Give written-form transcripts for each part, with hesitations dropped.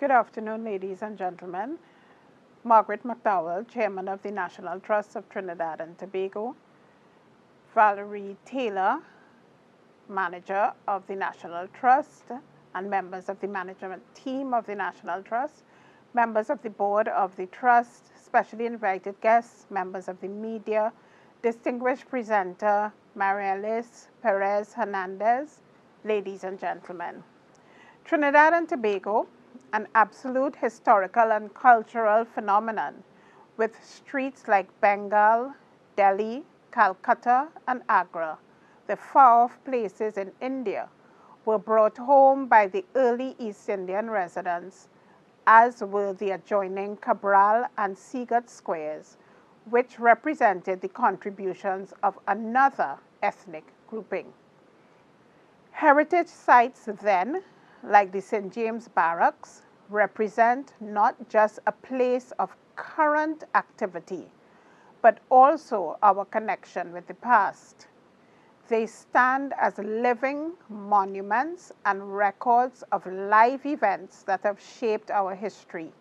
Good afternoon, ladies and gentlemen. Margaret McDowell, Chairman of the National Trust of Trinidad and Tobago. Valerie Taylor, Manager of the National Trust, and members of the management team of the National Trust, members of the board of the Trust, specially invited guests, members of the media, distinguished presenter Marialis Perez Hernandez, ladies and gentlemen. Trinidad and Tobago, an absolute historical and cultural phenomenon, with streets like Bengal, Delhi, Calcutta, and Agra, the far-off places in India, were brought home by the early East Indian residents, as were the adjoining Cabral and Seagat squares, which represented the contributions of another ethnic grouping. Heritage sites then, like the St. James Barracks, represent not just a place of current activity, but also our connection with the past. They stand as living monuments and records of live events that have shaped our history,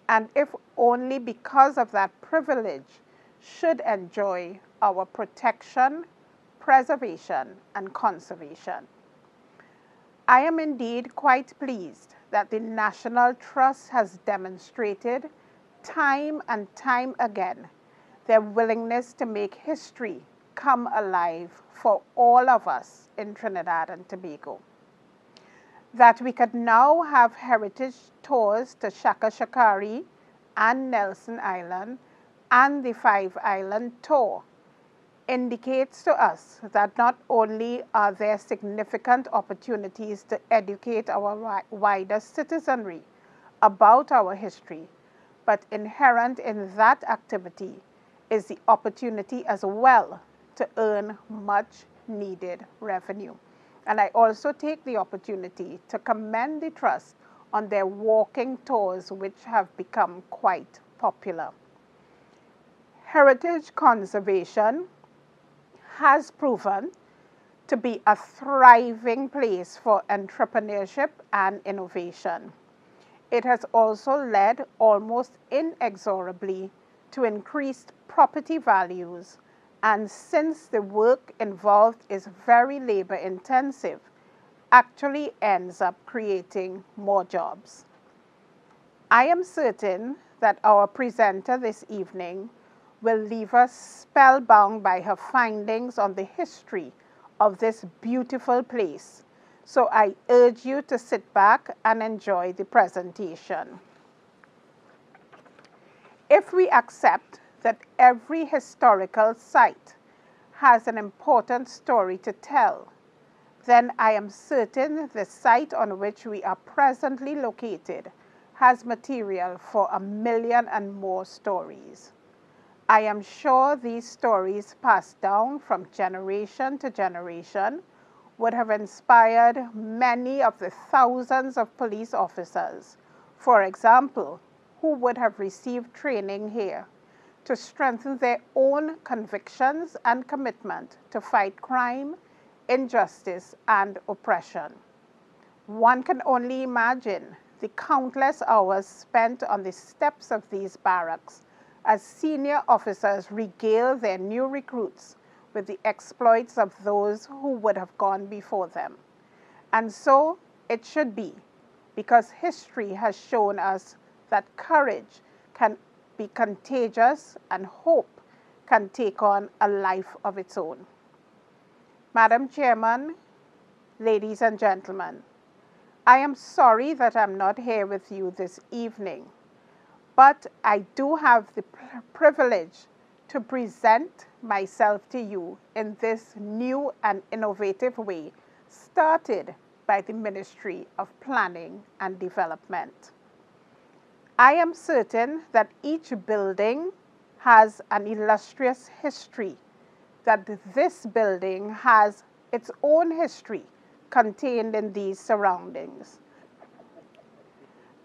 and if only because of that privilege, should enjoy our protection, preservation, and conservation. I am indeed quite pleased that the National Trust has demonstrated time and time again their willingness to make history come alive for all of us in Trinidad and Tobago. That we could now have heritage tours to Shaka Shakari and Nelson Island and the Five Island tour indicates to us that not only are there significant opportunities to educate our wider citizenry about our history, but inherent in that activity is the opportunity as well to earn much needed revenue. And I also take the opportunity to commend the Trust on their walking tours, which have become quite popular. Heritage conservation has proven to be a thriving place for entrepreneurship and innovation. It has also led almost inexorably to increased property values, and since the work involved is very labor intensive, actually ends up creating more jobs. I am certain that our presenter this evening will leave us spellbound by her findings on the history of this beautiful place. So I urge you to sit back and enjoy the presentation. If we accept that every historical site has an important story to tell, then I am certain the site on which we are presently located has material for 1 million and more stories. I am sure these stories passed down from generation to generation would have inspired many of the thousands of police officers, for example, who would have received training here to strengthen their own convictions and commitment to fight crime, injustice, and oppression. One can only imagine the countless hours spent on the steps of these barracks as senior officers regale their new recruits with the exploits of those who would have gone before them. And so it should be, because history has shown us that courage can be contagious and hope can take on a life of its own. Madam Chairman, ladies and gentlemen, I am sorry that I'm not here with you this evening, but I do have the privilege to present myself to you in this new and innovative way started by the Ministry of Planning and Development. I am certain that each building has an illustrious history, that this building has its own history contained in these surroundings.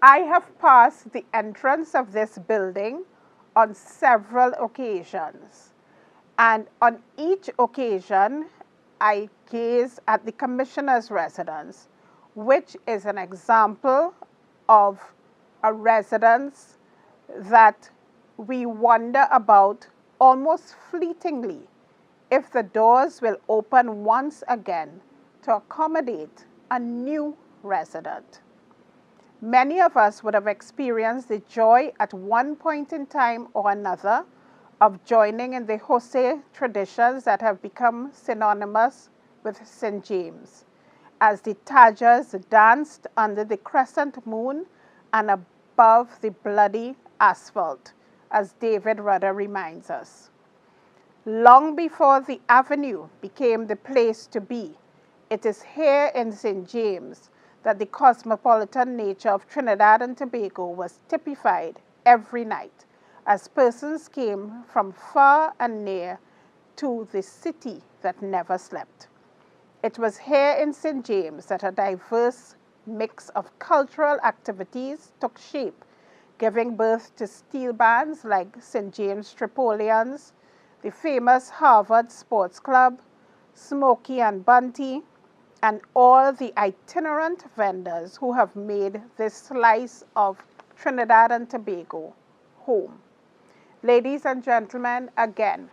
I have passed the entrance of this building on several occasions, and on each occasion I gaze at the Commissioner's residence, which is an example of a residence that we wonder about almost fleetingly if the doors will open once again to accommodate a new resident. Many of us would have experienced the joy at one point in time or another of joining in the Jose traditions that have become synonymous with St. James, as the Tadgers danced under the crescent moon and above the bloody asphalt, as David Rudder reminds us. Long before the avenue became the place to be, it is here in St. James that the cosmopolitan nature of Trinidad and Tobago was typified every night as persons came from far and near to the city that never slept. It was here in St. James that a diverse mix of cultural activities took shape, giving birth to steel bands like St. James Tripolians, the famous Harvard Sports Club, Smokey and Bunty, and all the itinerant vendors who have made this slice of Trinidad and Tobago home. Ladies and gentlemen, again,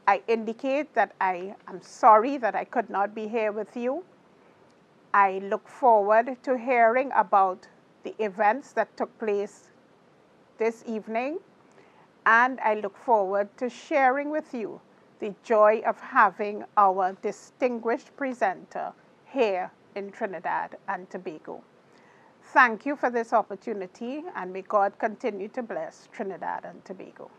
I indicate that I am sorry that I could not be here with you. I look forward to hearing about the events that took place this evening, and I look forward to sharing with you the joy of having our distinguished presenter here in Trinidad and Tobago. Thank you for this opportunity, and may God continue to bless Trinidad and Tobago.